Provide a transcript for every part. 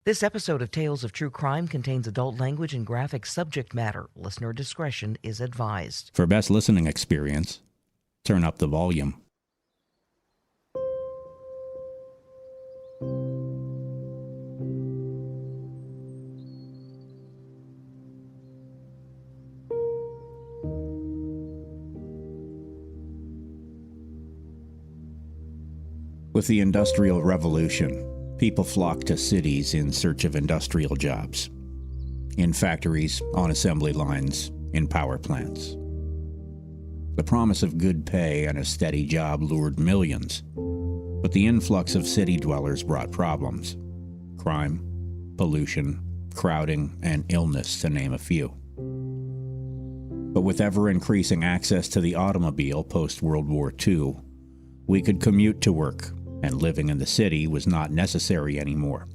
This episode of Tales of True Crime contains adult language and graphic subject matter. Listener discretion is advised. For best listening experience, turn up the volume. With the Industrial Revolution, people flocked to cities in search of industrial jobs. In factories, on assembly lines, in power plants. The promise of good pay and a steady job lured millions, but the influx of city dwellers brought problems. Crime, pollution, crowding, and illness, to name a few. But with ever-increasing access to the automobile post-World War II, we could commute to work, and living in the city was not necessary anymore.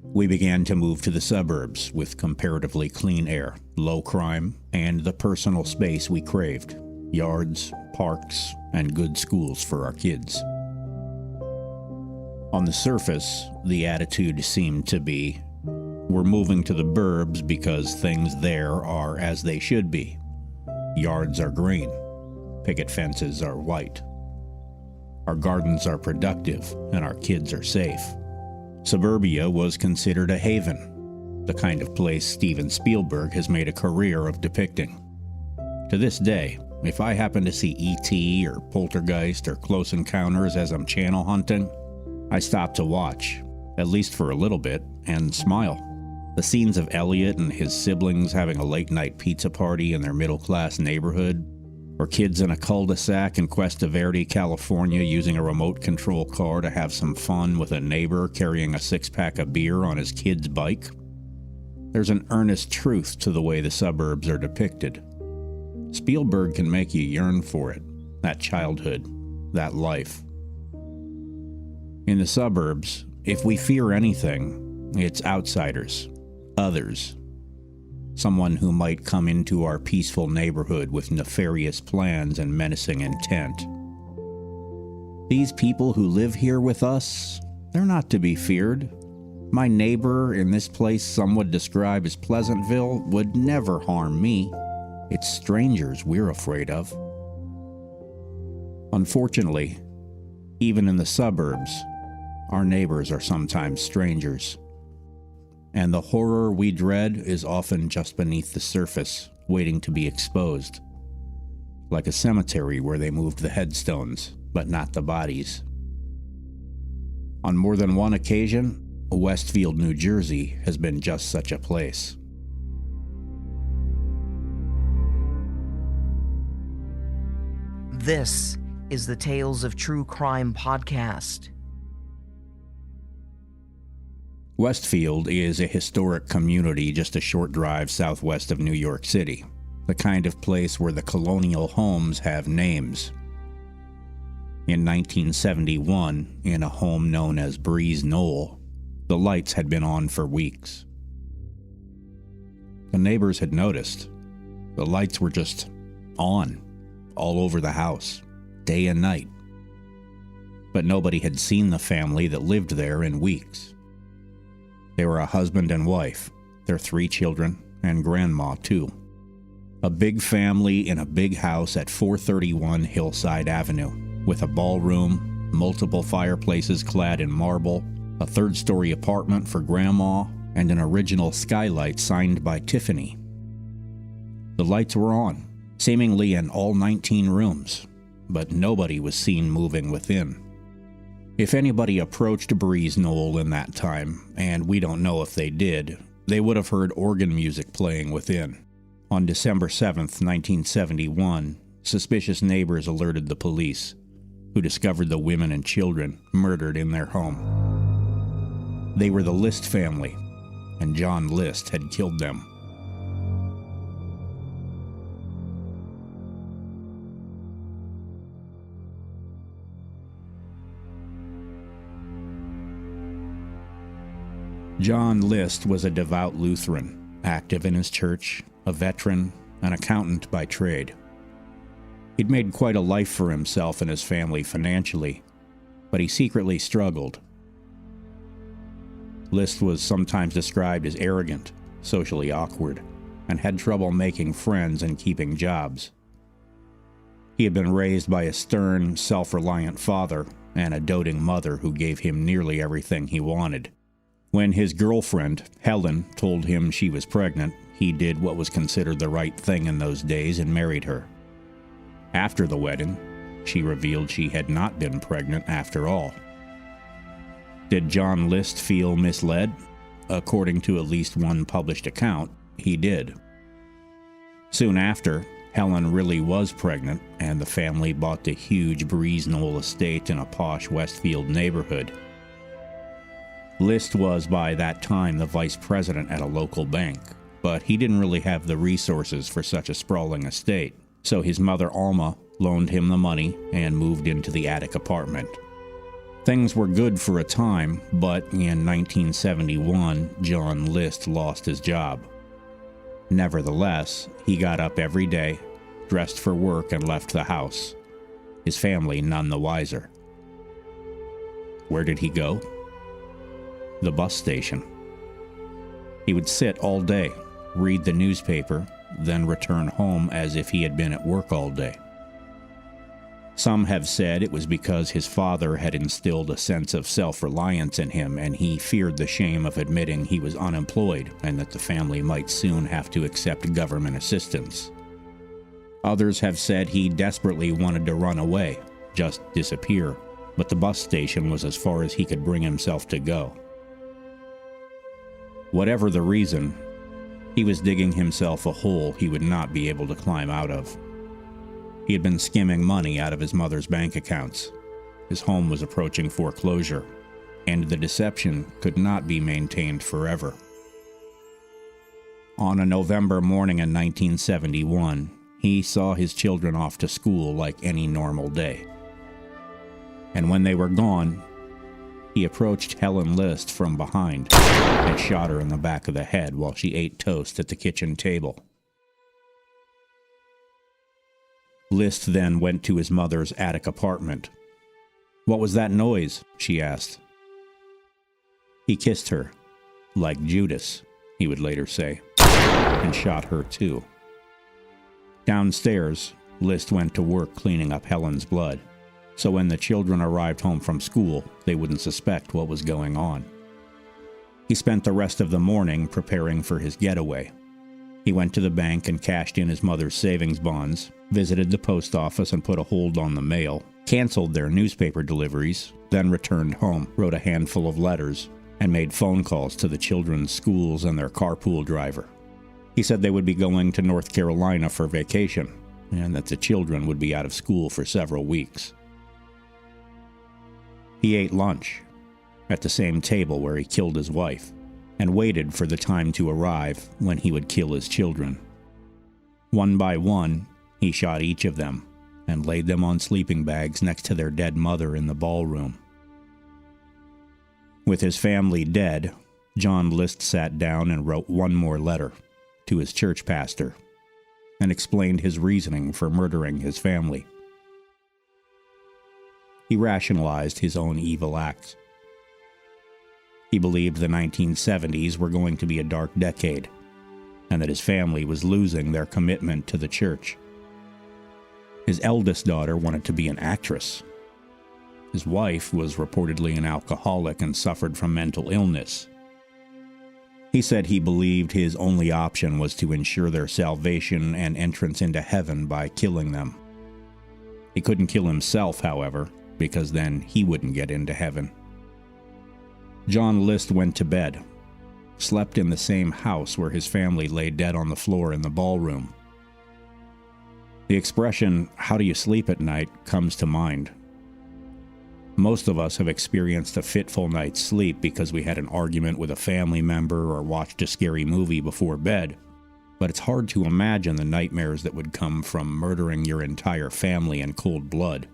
We began to move to the suburbs with comparatively clean air, low crime, and the personal space we craved: yards, parks, and good schools for our kids. On the surface, the attitude seemed to be, we're moving to the burbs because things there are as they should be. Yards are green, picket fences are white. Our gardens are productive, and our kids are safe. Suburbia was considered a haven, the kind of place Steven Spielberg has made a career of depicting. To this day, if I happen to see E.T. or Poltergeist or Close Encounters as I'm channel hunting, I stop to watch, at least for a little bit, and smile. The scenes of Elliot and his siblings having a late-night pizza party in their middle-class neighborhood, or kids in a cul-de-sac in Cuesta Verde, California, using a remote control car to have some fun with a neighbor carrying a six-pack of beer on his kid's bike. There's an earnest truth to the way the suburbs are depicted. Spielberg can make you yearn for it, that childhood, that life. In the suburbs, if we fear anything, it's outsiders, others. Someone who might come into our peaceful neighborhood with nefarious plans and menacing intent. These people who live here with us, they're not to be feared. My neighbor in this place some would describe as Pleasantville would never harm me. It's strangers we're afraid of. Unfortunately, even in the suburbs, our neighbors are sometimes strangers. And the horror we dread is often just beneath the surface, waiting to be exposed. Like a cemetery where they moved the headstones, but not the bodies. On more than one occasion, Westfield, New Jersey has been just such a place. This is the Tales of True Crime podcast. Westfield is a historic community just a short drive southwest of New York City, the kind of place where the colonial homes have names. In 1971, in a home known as Breeze Knoll, the lights had been on for weeks. The neighbors had noticed. The lights were just on, all over the house, day and night. But nobody had seen the family that lived there in weeks. They were a husband and wife, their 3 children, and grandma too. A big family in a big house at 431 Hillside Avenue, with a ballroom, multiple fireplaces clad in marble, a 3rd-story apartment for grandma, and an original skylight signed by Tiffany. The lights were on, seemingly in all 19 rooms, but nobody was seen moving within. If anybody approached Breeze Knoll in that time, and we don't know if they did, they would have heard organ music playing within. On December 7th, 1971, suspicious neighbors alerted the police, who discovered the women and children murdered in their home. They were the List family, and John List had killed them. John List was a devout Lutheran, active in his church, a veteran, an accountant by trade. He'd made quite a life for himself and his family financially, but he secretly struggled. List was sometimes described as arrogant, socially awkward, and had trouble making friends and keeping jobs. He had been raised by a stern, self-reliant father and a doting mother who gave him nearly everything he wanted. When his girlfriend, Helen, told him she was pregnant, he did what was considered the right thing in those days and married her. After the wedding, she revealed she had not been pregnant after all. Did John List feel misled? According to at least one published account, he did. Soon after, Helen really was pregnant, and the family bought the huge Breeze Knoll estate in a posh Westfield neighborhood. List was by that time the vice president at a local bank, but he didn't really have the resources for such a sprawling estate, so his mother Alma loaned him the money and moved into the attic apartment. Things were good for a time, but in 1971, John List lost his job. Nevertheless, he got up every day, dressed for work, and left the house, his family none the wiser. Where did he go? The bus station. He would sit all day, read the newspaper, then return home as if he had been at work all day. Some have said it was because his father had instilled a sense of self-reliance in him and he feared the shame of admitting he was unemployed and that the family might soon have to accept government assistance. Others have said he desperately wanted to run away, just disappear, but the bus station was as far as he could bring himself to go. Whatever the reason, he was digging himself a hole he would not be able to climb out of. He had been skimming money out of his mother's bank accounts. His home was approaching foreclosure, and the deception could not be maintained forever. On a November morning in 1971, he saw his children off to school like any normal day. And when they were gone, he approached Helen List from behind and shot her in the back of the head while she ate toast at the kitchen table. List then went to his mother's attic apartment. "What was that noise?" she asked. He kissed her, like Judas, he would later say, and shot her too. Downstairs, List went to work cleaning up Helen's blood, so when the children arrived home from school, they wouldn't suspect what was going on. He spent the rest of the morning preparing for his getaway. He went to the bank and cashed in his mother's savings bonds, visited the post office and put a hold on the mail, canceled their newspaper deliveries, then returned home, wrote a handful of letters, and made phone calls to the children's schools and their carpool driver. He said they would be going to North Carolina for vacation, and that the children would be out of school for several weeks. He ate lunch at the same table where he killed his wife, and waited for the time to arrive when he would kill his children. One by one, he shot each of them and laid them on sleeping bags next to their dead mother in the ballroom. With his family dead, John List sat down and wrote one more letter to his church pastor and explained his reasoning for murdering his family. He rationalized his own evil acts. He believed the 1970s were going to be a dark decade, and that his family was losing their commitment to the church. His eldest daughter wanted to be an actress. His wife was reportedly an alcoholic and suffered from mental illness. He said he believed his only option was to ensure their salvation and entrance into heaven by killing them. He couldn't kill himself, however, because then he wouldn't get into heaven. John List went to bed, slept in the same house where his family lay dead on the floor in the ballroom. The expression, "how do you sleep at night?" comes to mind. Most of us have experienced a fitful night's sleep because we had an argument with a family member or watched a scary movie before bed, but it's hard to imagine the nightmares that would come from murdering your entire family in cold blood,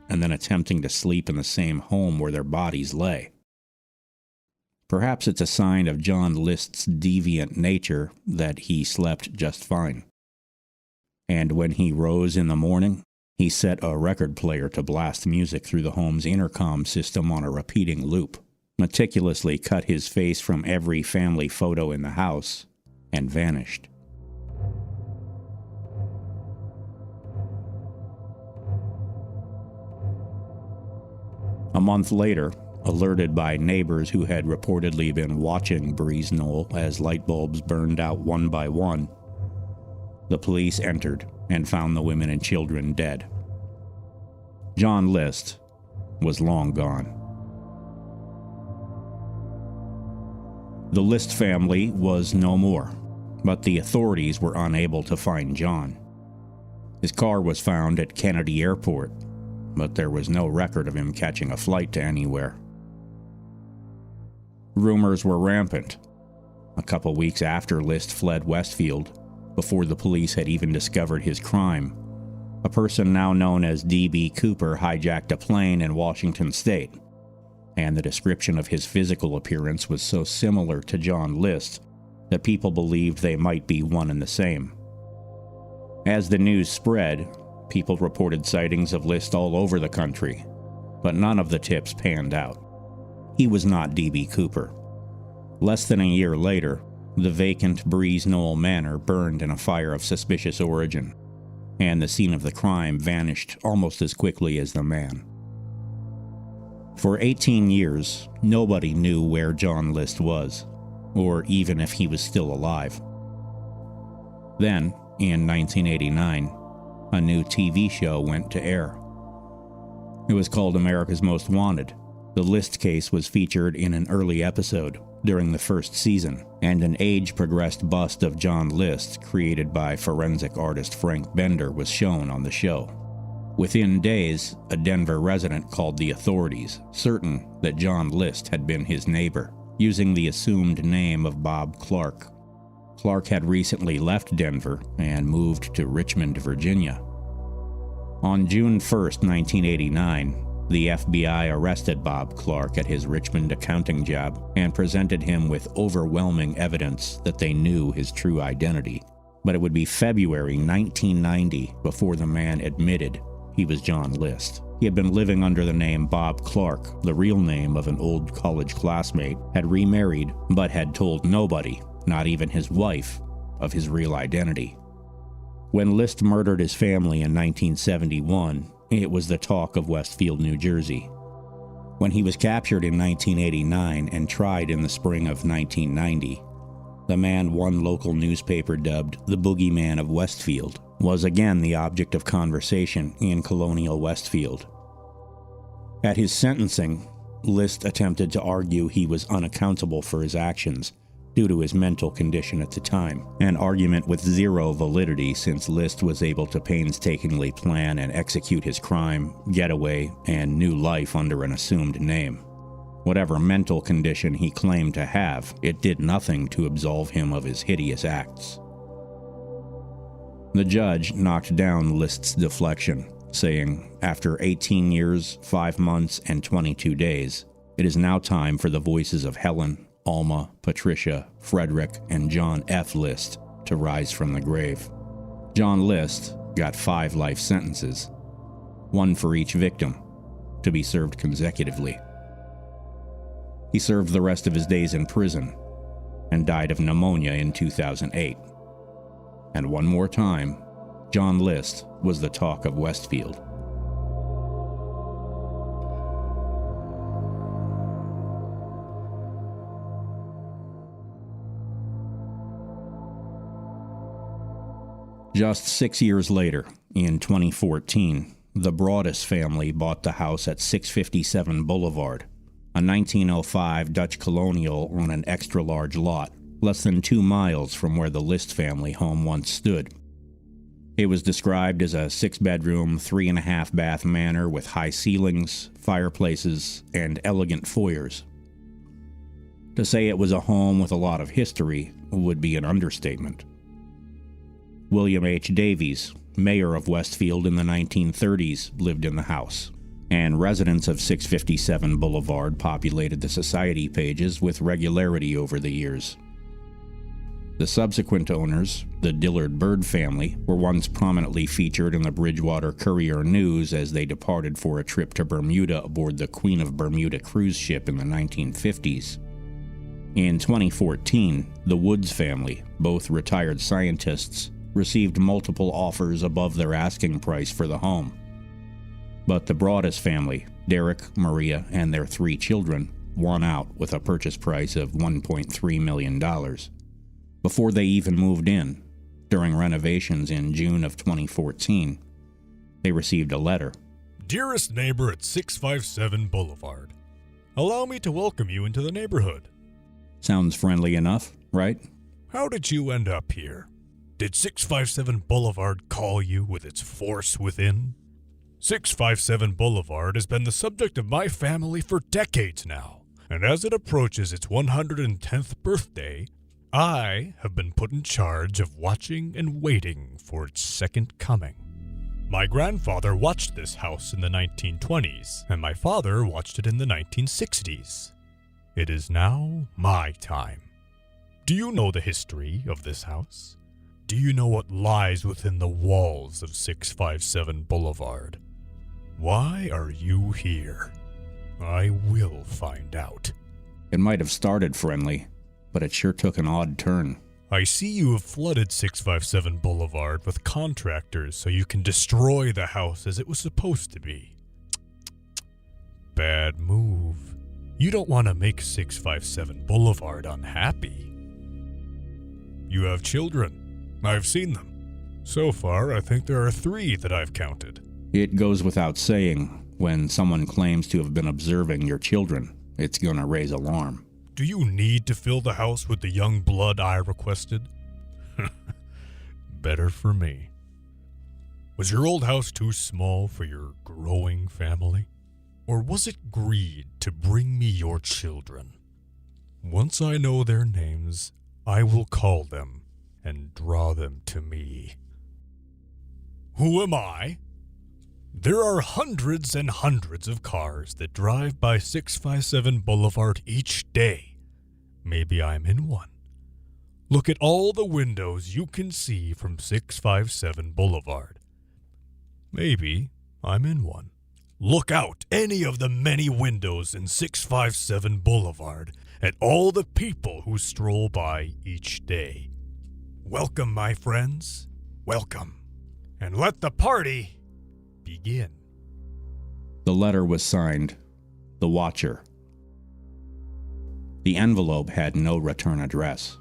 and then attempting to sleep in the same home where their bodies lay. Perhaps it's a sign of John List's deviant nature that he slept just fine. And when he rose in the morning, he set a record player to blast music through the home's intercom system on a repeating loop, meticulously cut his face from every family photo in the house, and vanished. A month later, alerted by neighbors who had reportedly been watching Breeze Knoll as light bulbs burned out one by one, the police entered and found the women and children dead. John List was long gone. The List family was no more, but the authorities were unable to find John. His car was found at Kennedy Airport, but there was no record of him catching a flight to anywhere. Rumors were rampant. A couple weeks after List fled Westfield, before the police had even discovered his crime, a person now known as D.B. Cooper hijacked a plane in Washington state, and the description of his physical appearance was so similar to John List that people believed they might be one and the same. As the news spread, people reported sightings of List all over the country, but none of the tips panned out. He was not D.B. Cooper. Less than a year later, the vacant Breeze Knoll Manor burned in a fire of suspicious origin, and the scene of the crime vanished almost as quickly as the man. For 18 years, nobody knew where John List was, or even if he was still alive. Then, in 1989, a new TV show went to air. It was called America's Most Wanted. The List case was featured in an early episode during the first season, and an age-progressed bust of John List, created by forensic artist Frank Bender, was shown on the show. Within days, a Denver resident called the authorities, certain that John List had been his neighbor, using the assumed name of Bob Clark. Clark had recently left Denver and moved to Richmond, Virginia. On June 1, 1989, the FBI arrested Bob Clark at his Richmond accounting job and presented him with overwhelming evidence that they knew his true identity. But it would be February 1990 before the man admitted he was John List. He had been living under the name Bob Clark, the real name of an old college classmate, had remarried, but had told nobody, not even his wife, of his real identity. When List murdered his family in 1971, it was the talk of Westfield, New Jersey. When he was captured in 1989 and tried in the spring of 1990, the man one local newspaper dubbed the Boogeyman of Westfield was again the object of conversation in colonial Westfield. At his sentencing, List attempted to argue he was unaccountable for his actions due to his mental condition at the time, an argument with zero validity since List was able to painstakingly plan and execute his crime, getaway, and new life under an assumed name. Whatever mental condition he claimed to have, it did nothing to absolve him of his hideous acts. The judge knocked down List's deflection, saying, after 18 years, 5 months, and 22 days, it is now time for the voices of Helen, Alma, Patricia, Frederick, and John F. List to rise from the grave. John List got 5 life sentences, 1 for each victim, to be served consecutively. He served the rest of his days in prison and died of pneumonia in 2008. And one more time, John List was the talk of Westfield. Just 6 years later, in 2014, the Broaddus family bought the house at 657 Boulevard, a 1905 Dutch colonial on an extra-large lot, less than 2 miles from where the List family home once stood. It was described as a 6-bedroom, 3.5-bath manor with high ceilings, fireplaces, and elegant foyers. To say it was a home with a lot of history would be an understatement. William H. Davies, mayor of Westfield in the 1930s, lived in the house, and residents of 657 Boulevard populated the society pages with regularity over the years. The subsequent owners, the Dillard Bird family, were once prominently featured in the Bridgewater Courier News as they departed for a trip to Bermuda aboard the Queen of Bermuda cruise ship in the 1950s. In 2014, the Woods family, both retired scientists, received multiple offers above their asking price for the home. But the Broaddus family, Derek, Maria, and their 3 children, won out with a purchase price of $1.3 million. Before they even moved in, during renovations in June of 2014, they received a letter. Dearest neighbor at 657 Boulevard, allow me to welcome you into the neighborhood. Sounds friendly enough, right? How did you end up here? Did 657 Boulevard call you with its force within? 657 Boulevard has been the subject of my family for decades now, and as it approaches its 110th birthday, I have been put in charge of watching and waiting for its second coming. My grandfather watched this house in the 1920s, and my father watched it in the 1960s. It is now my time. Do you know the history of this house? Do you know what lies within the walls of 657 Boulevard? Why are you here? I will find out. It might have started friendly, but it sure took an odd turn. I see you have flooded 657 Boulevard with contractors so you can destroy the house as it was supposed to be. Bad move. You don't want to make 657 Boulevard unhappy. You have children. I've seen them. So far, I think there are 3 that I've counted. It goes without saying, when someone claims to have been observing your children, it's gonna raise alarm. Do you need to fill the house with the young blood I requested? Better for me. Was your old house too small for your growing family? Or was it greed to bring me your children? Once I know their names, I will call them and draw them to me. Who am I? There are hundreds and hundreds of cars that drive by 657 Boulevard each day. Maybe I'm in one. Look at all the windows you can see from 657 Boulevard. Maybe I'm in one. Look out any of the many windows in 657 Boulevard at all the people who stroll by each day. Welcome, my friends. Welcome. And let the party begin. The letter was signed, The Watcher. The envelope had no return address.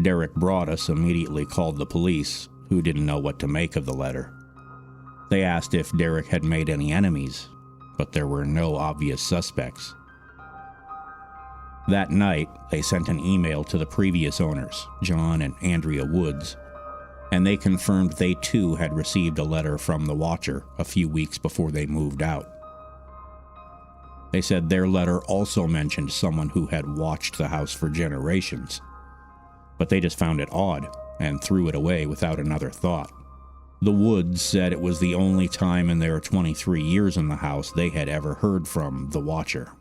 Derek Broaddus immediately called the police, who didn't know what to make of the letter. They asked if Derek had made any enemies, but there were no obvious suspects. That night, they sent an email to the previous owners, John and Andrea Woods, and they confirmed they too had received a letter from the Watcher a few weeks before they moved out. They said their letter also mentioned someone who had watched the house for generations, but they just found it odd and threw it away without another thought. The Woods said it was the only time in their 23 years in the house they had ever heard from the Watcher.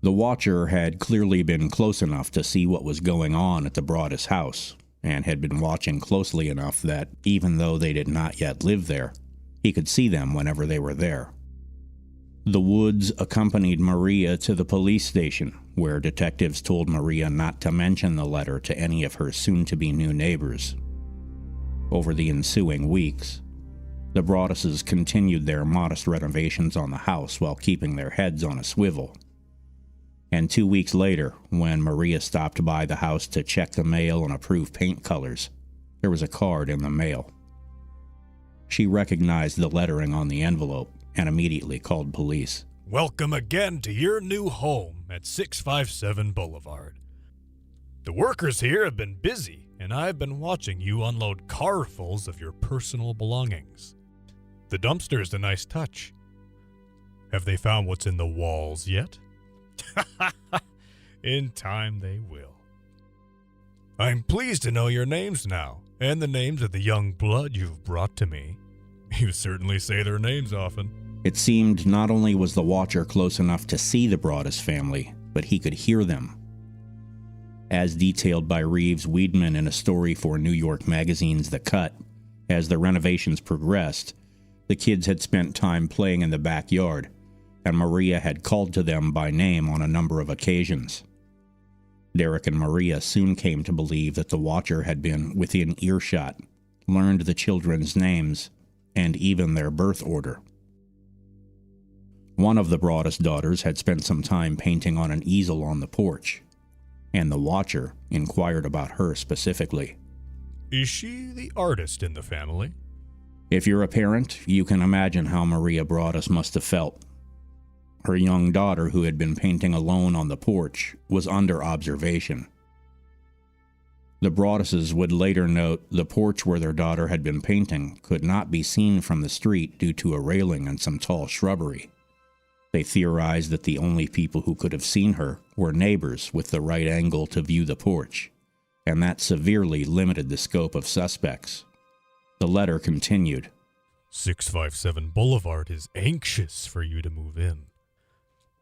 The Watcher had clearly been close enough to see what was going on at the Broaddus house, and had been watching closely enough that, even though they did not yet live there, he could see them whenever they were there. The Woods accompanied Maria to the police station, where detectives told Maria not to mention the letter to any of her soon-to-be new neighbors. Over the ensuing weeks, the Broadduses continued their modest renovations on the house while keeping their heads on a swivel. And 2 weeks later, when Maria stopped by the house to check the mail and approve paint colors, there was a card in the mail. She recognized the lettering on the envelope and immediately called police. Welcome again to your new home at 657 Boulevard. The workers here have been busy, and I've been watching you unload carfuls of your personal belongings. The dumpster's a nice touch. Have they found what's in the walls yet? In time they will. I'm pleased to know your names now, and the names of the young blood you've brought to me. You certainly say their names often. It seemed not only was the Watcher close enough to see the Broaddus family, but he could hear them. as detailed by Reeves Weedman in a story for New York Magazine's The Cut. As the renovations progressed, the kids had spent time playing in the backyard, and Maria had called to them by name on a number of occasions. Derek and Maria soon came to believe that the watcher had been within earshot, learned the children's names, and even their birth order. One of the Broaddus daughters had spent some time painting on an easel on the porch, and the watcher inquired about her specifically. Is she the artist in the family? If you're a parent, you can imagine how Maria Broaddus must have felt. Her young daughter, who had been painting alone on the porch, was under observation. The Broadduses would later note the porch where their daughter had been painting could not be seen from the street due to a railing and some tall shrubbery. They theorized that the only people who could have seen her were neighbors with the right angle to view the porch, and that severely limited the scope of suspects. The letter continued. 657 Boulevard is anxious for you to move in.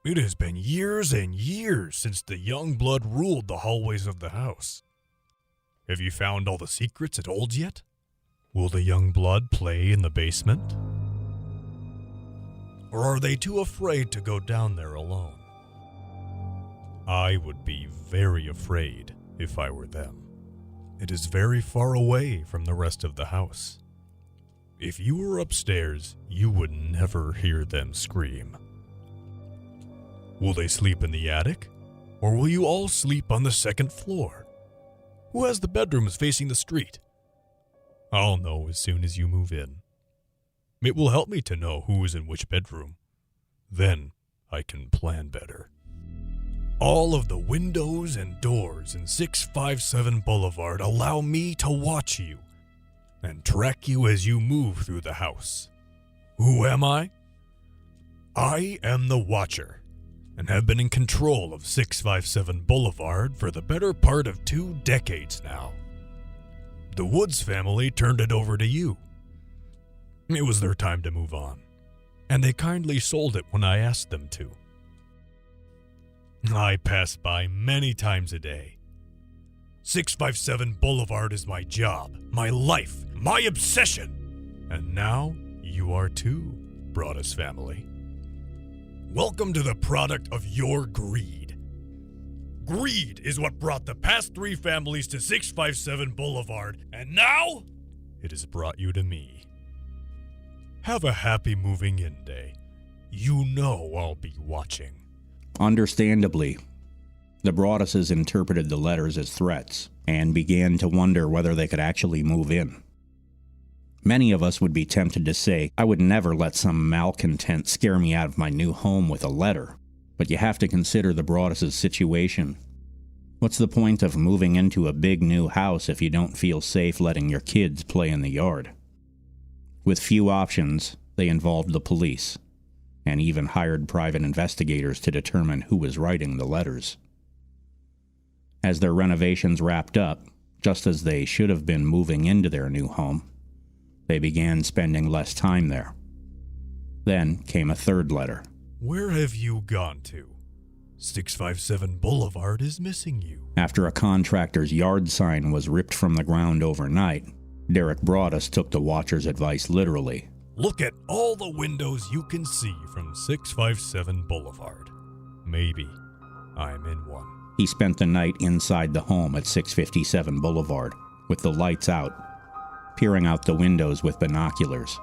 It has been years and years since the young blood ruled the hallways of the house. Have you found all the secrets it holds yet? Will the young blood play in the basement? Or are they too afraid to go down there alone? I would be very afraid if I were them. It is very far away from the rest of the house. If you were upstairs, you would never hear them scream. Will they sleep in the attic? Or will you all sleep on the second floor? Who has the bedrooms facing the street? I'll know as soon as you move in. It will help me to know who is in which bedroom. Then I can plan better. All of the windows and doors in 657 Boulevard allow me to watch you and track you as you move through the house. Who am I? I am the Watcher, and have been in control of 657 Boulevard for the better part of 2 decades now. The Woods family turned it over to you. It was their time to move on, and they kindly sold it when I asked them to. I pass by many times a day. 657 Boulevard is my job, my life, my obsession. And now you are too, Broaddus family. Welcome to the product of your greed. Greed is what brought the past 3 families to 657 Boulevard, and now it has brought you to me. Have a happy moving in day. You know I'll be watching. Understandably, the Broadduses interpreted the letters as threats and began to wonder whether they could actually move in. Many of us would be tempted to say, I would never let some malcontent scare me out of my new home with a letter, but you have to consider the Broadduses' situation. What's the point of moving into a big new house if you don't feel safe letting your kids play in the yard? With few options, they involved the police, and even hired private investigators to determine who was writing the letters. As their renovations wrapped up, just as they should have been moving into their new home, they began spending less time there. Then came a third letter. Where have you gone to? 657 Boulevard is missing you. After a contractor's yard sign was ripped from the ground overnight, Derek Broaddus took the Watcher's advice literally. Look at all the windows you can see from 657 Boulevard. Maybe I'm in one. He spent the night inside the home at 657 Boulevard, with the lights out, peering out the windows with binoculars,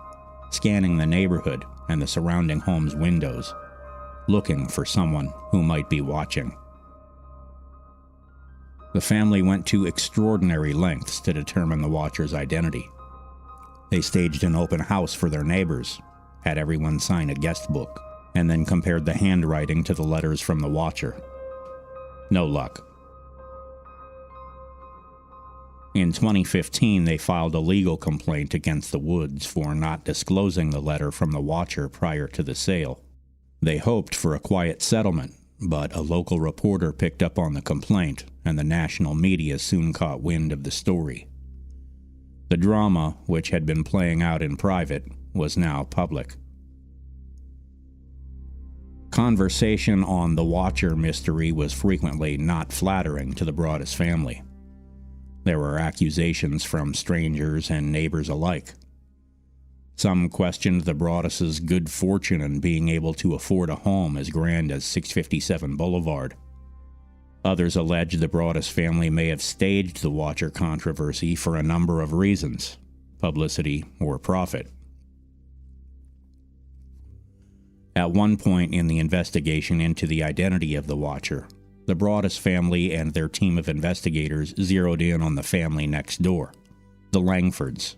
scanning the neighborhood and the surrounding home's windows, looking for someone who might be watching. The family went to extraordinary lengths to determine the Watcher's identity. They staged an open house for their neighbors, had everyone sign a guest book, and then compared the handwriting to the letters from the Watcher. No luck. In 2015, they filed a legal complaint against the Woods for not disclosing the letter from the Watcher prior to the sale. They hoped for a quiet settlement, but a local reporter picked up on the complaint, and the national media soon caught wind of the story. The drama, which had been playing out in private, was now public. Conversation on the Watcher mystery was frequently not flattering to the Broaddus family. There were accusations from strangers and neighbors alike. Some questioned the Broaddus' good fortune in being able to afford a home as grand as 657 Boulevard. Others alleged the Broaddus family may have staged the Watcher controversy for a number of reasons, publicity or profit. At one point in the investigation into the identity of the Watcher, the Broaddus family and their team of investigators zeroed in on the family next door, the Langfords.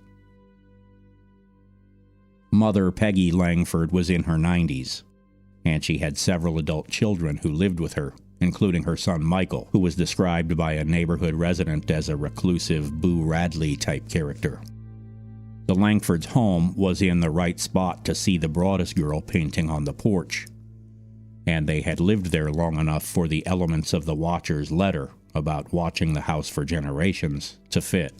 Mother Peggy Langford was in her 90s, and she had several adult children who lived with her, including her son Michael, who was described by a neighborhood resident as a reclusive Boo Radley-type character. The Langfords' home was in the right spot to see the Broaddus girl painting on the porch, and they had lived there long enough for the elements of the Watcher's letter about watching the house for generations to fit.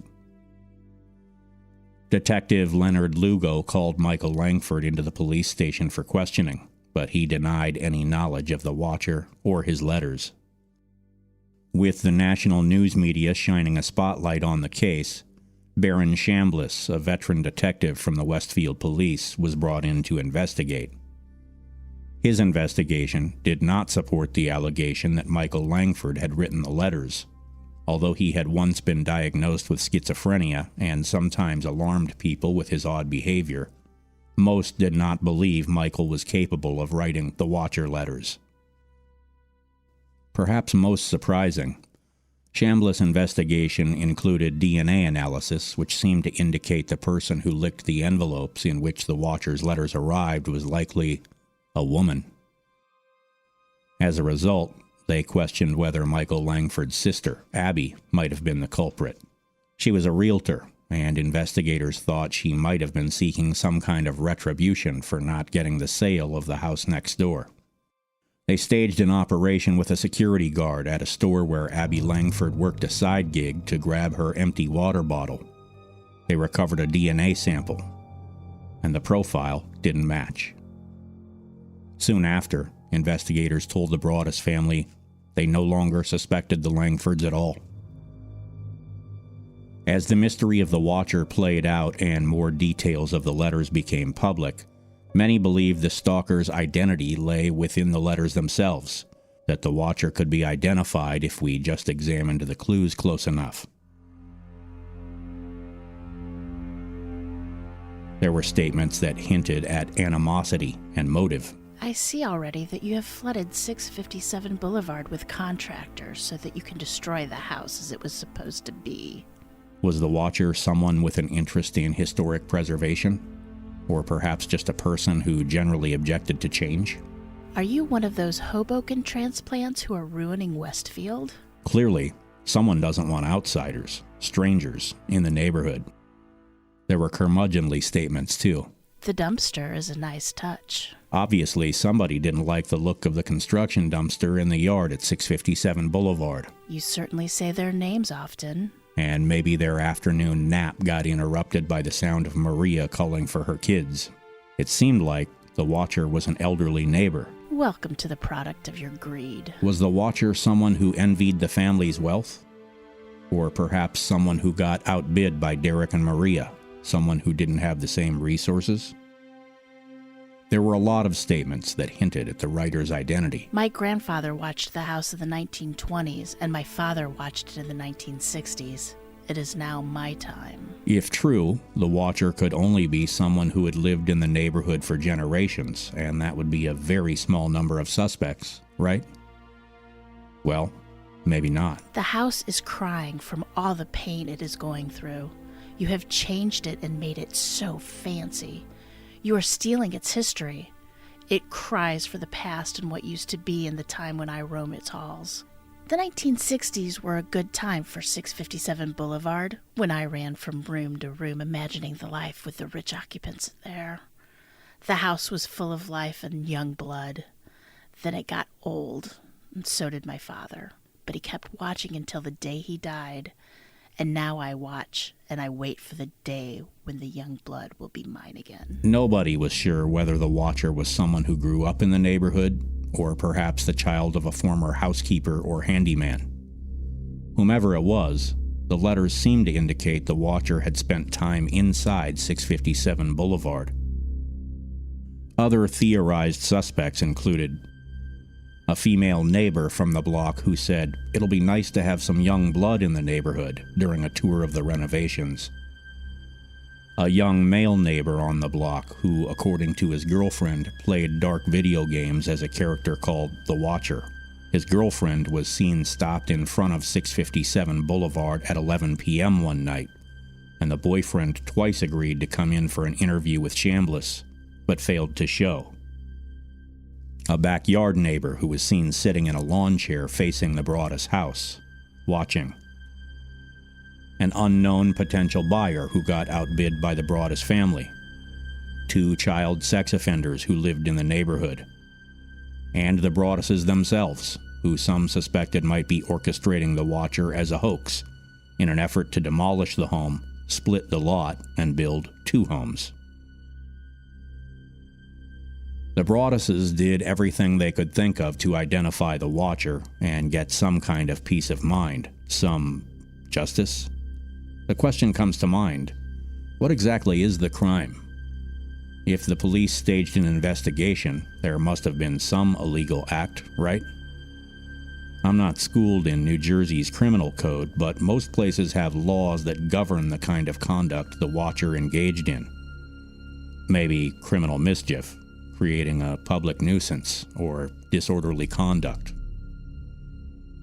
Detective Leonard Lugo called Michael Langford into the police station for questioning, but he denied any knowledge of the Watcher or his letters. With the national news media shining a spotlight on the case, Baron Chambliss, a veteran detective from the Westfield police, was brought in to investigate. His investigation did not support the allegation that Michael Langford had written the letters. Although he had once been diagnosed with schizophrenia and sometimes alarmed people with his odd behavior, most did not believe Michael was capable of writing the Watcher letters. Perhaps most surprising, Chambliss' investigation included DNA analysis, which seemed to indicate the person who licked the envelopes in which the Watcher's letters arrived was likely a woman. As a result, they questioned whether Michael Langford's sister, Abby, might have been the culprit. She was a realtor, and investigators thought she might have been seeking some kind of retribution for not getting the sale of the house next door. They staged an operation with a security guard at a store where Abby Langford worked a side gig to grab her empty water bottle. They recovered a DNA sample, and the profile didn't match. Soon after, investigators told the Broaddus family they no longer suspected the Langfords at all. As the mystery of the Watcher played out and more details of the letters became public, many believed the stalker's identity lay within the letters themselves, that the Watcher could be identified if we just examined the clues close enough. There were statements that hinted at animosity and motive. I see already that you have flooded 657 Boulevard with contractors so that you can destroy the house as it was supposed to be. Was the Watcher someone with an interest in historic preservation? Or perhaps just a person who generally objected to change? Are you one of those Hoboken transplants who are ruining Westfield? Clearly, someone doesn't want outsiders, strangers, in the neighborhood. There were curmudgeonly statements, too. The dumpster is a nice touch. Obviously, somebody didn't like the look of the construction dumpster in the yard at 657 Boulevard. You certainly say their names often. And maybe their afternoon nap got interrupted by the sound of Maria calling for her kids. It seemed like the Watcher was an elderly neighbor. Welcome to the product of your greed. Was the Watcher someone who envied the family's wealth? Or perhaps someone who got outbid by Derek and Maria, someone who didn't have the same resources? There were a lot of statements that hinted at the writer's identity. My grandfather watched the house in the 1920s, and my father watched it in the 1960s. It is now my time. If true, the Watcher could only be someone who had lived in the neighborhood for generations, and that would be a very small number of suspects, right? Well, maybe not. The house is crying from all the pain it is going through. You have changed it and made it so fancy. You are stealing its history. It cries for the past and what used to be in the time when I roam its halls. The 1960s were a good time for 657 Boulevard, when I ran from room to room imagining the life with the rich occupants there. The house was full of life and young blood. Then it got old, and so did my father. But he kept watching until the day he died. And now I watch, and I wait for the day when the young blood will be mine again. Nobody was sure whether the Watcher was someone who grew up in the neighborhood or perhaps the child of a former housekeeper or handyman. Whomever it was, the letters seemed to indicate the watcher had spent time inside 657 Boulevard. Other theorized suspects included a female neighbor from the block who said it'll be nice to have some young blood in the neighborhood during a tour of the renovations. A young male neighbor on the block who, according to his girlfriend, played dark video games as a character called the Watcher. His girlfriend was seen stopped in front of 657 Boulevard at 11 p.m. one night, and the boyfriend twice agreed to come in for an interview with Chambliss, but failed to show. A backyard neighbor who was seen sitting in a lawn chair facing the Broaddus house, watching. An unknown potential buyer who got outbid by the Broaddus family. 2 child sex offenders who lived in the neighborhood. And the Broadduses themselves, who some suspected might be orchestrating the Watcher as a hoax in an effort to demolish the home, split the lot, and build 2 homes. The Broadduses did everything they could think of to identify the Watcher and get some kind of peace of mind, some justice. The question comes to mind, what exactly is the crime? If the police staged an investigation, there must have been some illegal act, right? I'm not schooled in New Jersey's criminal code, but most places have laws that govern the kind of conduct the Watcher engaged in. Maybe criminal mischief, creating a public nuisance, or disorderly conduct.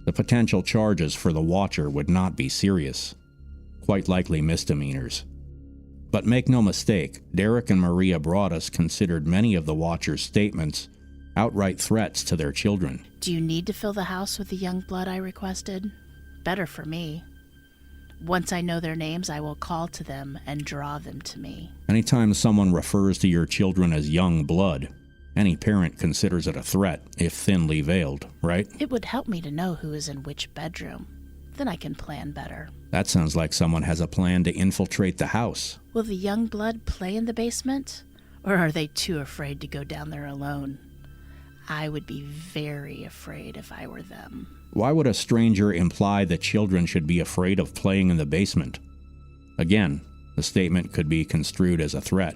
The potential charges for the Watcher would not be serious, quite likely misdemeanors. But make no mistake, Derek and Maria Broaddus considered many of the Watcher's statements outright threats to their children. Do you need to fill the house with the young blood I requested? Better for me. Once I know their names, I will call to them and draw them to me. Anytime someone refers to your children as young blood, any parent considers it a threat, if thinly veiled, right? It would help me to know who is in which bedroom. Then I can plan better. That sounds like someone has a plan to infiltrate the house. Will the young blood play in the basement? Or are they too afraid to go down there alone? I would be very afraid if I were them. Why would a stranger imply that children should be afraid of playing in the basement? Again, the statement could be construed as a threat.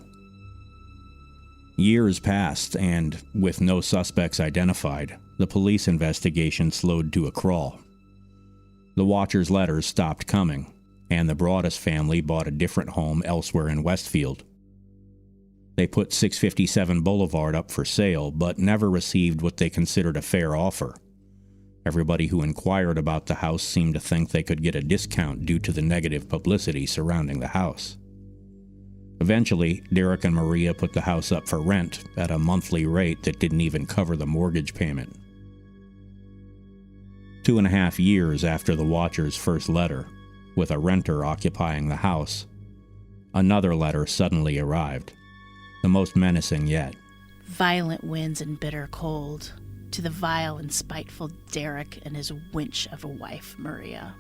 Years passed, and, with no suspects identified, the police investigation slowed to a crawl. The Watcher's letters stopped coming, and the Broaddus family bought a different home elsewhere in Westfield. They put 657 Boulevard up for sale, but never received what they considered a fair offer. Everybody who inquired about the house seemed to think they could get a discount due to the negative publicity surrounding the house. Eventually, Derek and Maria put the house up for rent at a monthly rate that didn't even cover the mortgage payment. 2.5 years after the Watcher's first letter, with a renter occupying the house, another letter suddenly arrived, the most menacing yet. Violent winds and bitter cold, to the vile and spiteful Derek and his wench of a wife, Maria.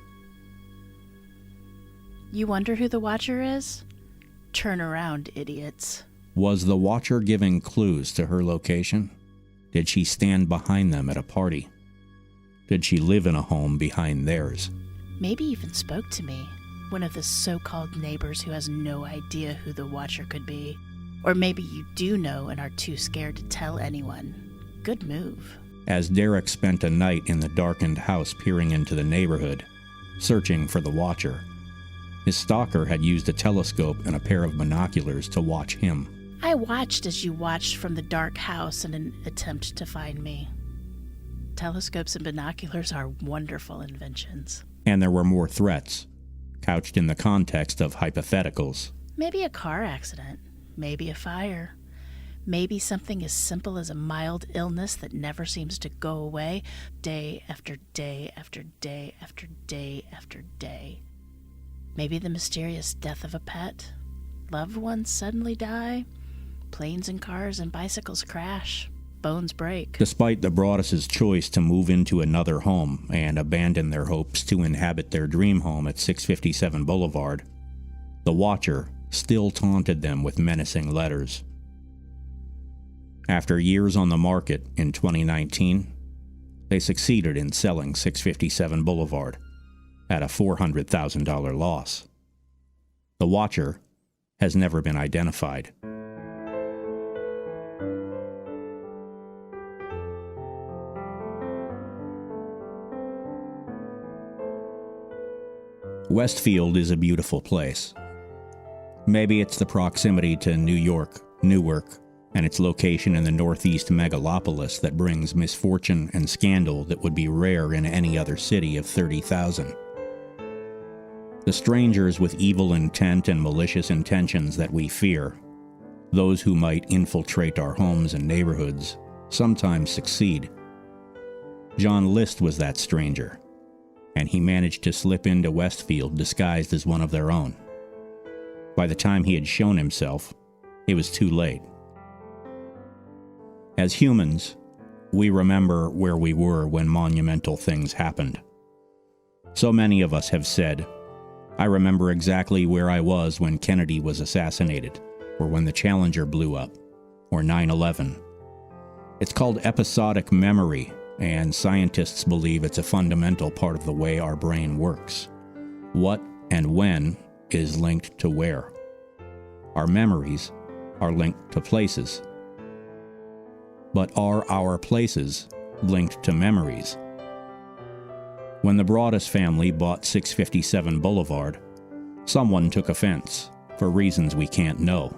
You wonder who the Watcher is? Turn around, idiots. Was the Watcher giving clues to her location? Did she stand behind them at a party? Did she live in a home behind theirs? Maybe even spoke to me, one of the so-called neighbors who has no idea who the Watcher could be. Or maybe you do know and are too scared to tell anyone. Good move. As Derek spent a night in the darkened house peering into the neighborhood, searching for the Watcher, his stalker had used a telescope and a pair of binoculars to watch him. I watched as you watched from the dark house in an attempt to find me. Telescopes and binoculars are wonderful inventions. And there were more threats, couched in the context of hypotheticals. Maybe a car accident. Maybe a fire. Maybe something as simple as a mild illness that never seems to go away, day after day after day after day after day. Maybe the mysterious death of a pet. Loved ones suddenly die. Planes and cars and bicycles crash. Bones break. Despite the Broaddus' choice to move into another home and abandon their hopes to inhabit their dream home at 657 Boulevard, the Watcher still taunted them with menacing letters. After years on the market in 2019, they succeeded in selling 657 Boulevard at a $400,000 loss. The watcher has never been identified. Westfield is a beautiful place. Maybe it's the proximity to New York, Newark, and its location in the northeast megalopolis that brings misfortune and scandal that would be rare in any other city of 30,000. The strangers with evil intent and malicious intentions that we fear, those who might infiltrate our homes and neighborhoods, sometimes succeed. John List was that stranger, and he managed to slip into Westfield disguised as one of their own. By the time he had shown himself, it was too late. As humans, we remember where we were when monumental things happened. So many of us have said, "I remember exactly where I was when Kennedy was assassinated, or when the Challenger blew up, or 9/11. It's called episodic memory, and scientists believe it's a fundamental part of the way our brain works. What and when is linked to where. Our memories are linked to places. But are our places linked to memories? When the Broaddus family bought 657 Boulevard, someone took offense for reasons we can't know.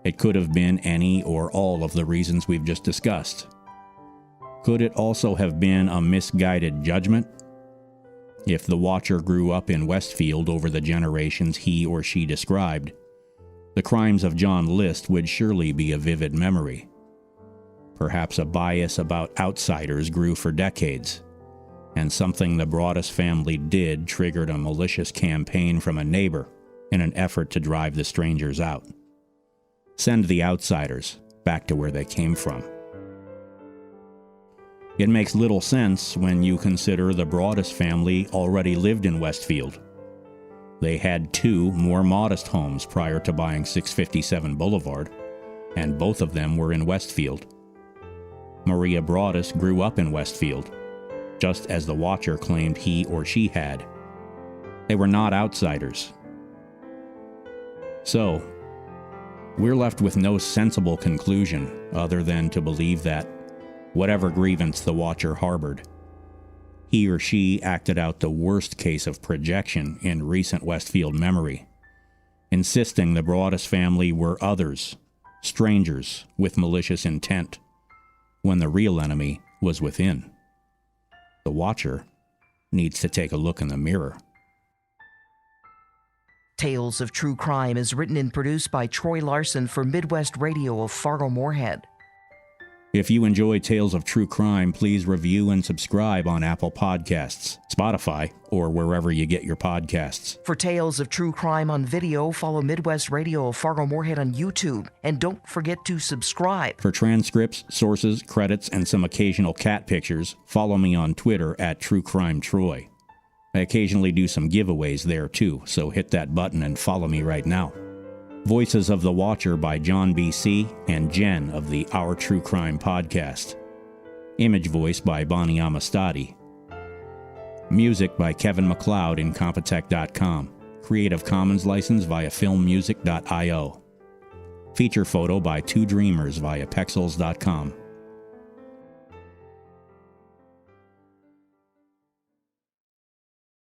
It could have been any or all of the reasons we've just discussed. Could it also have been a misguided judgment? If the watcher grew up in Westfield over the generations he or she described, the crimes of John List would surely be a vivid memory. Perhaps a bias about outsiders grew for decades, and something the Broaddus family did triggered a malicious campaign from a neighbor in an effort to drive the strangers out. Send the outsiders back to where they came from. It makes little sense when you consider the Broaddus family already lived in Westfield. They had two more modest homes prior to buying 657 Boulevard, and both of them were in Westfield. Maria Broaddus grew up in Westfield, just as the watcher claimed he or she had. They were not outsiders. So, we're left with no sensible conclusion other than to believe that, whatever grievance the watcher harbored, he or she acted out the worst case of projection in recent Westfield memory, insisting the Broaddus family were others, strangers with malicious intent, when the real enemy was within. The watcher needs to take a look in the mirror. Tales of True Crime is written and produced by Troy Larson for Midwest Radio of Fargo-Moorhead. If you enjoy Tales of True Crime, please review and subscribe on Apple Podcasts, Spotify, or wherever you get your podcasts. For Tales of True Crime on video, follow Midwest Radio of Fargo-Moorhead on YouTube, and don't forget to subscribe. For transcripts, sources, credits, and some occasional cat pictures, follow me on Twitter at TrueCrimeTroy. I occasionally do some giveaways there too, so hit that button and follow me right now. Voices of the Watcher by John B.C. and Jen of the Our True Crime podcast. Image voice by Bonnie Amistadi. Music by Kevin MacLeod in Compotech.com. Creative Commons license via filmmusic.io. Feature photo by Two Dreamers via Pexels.com.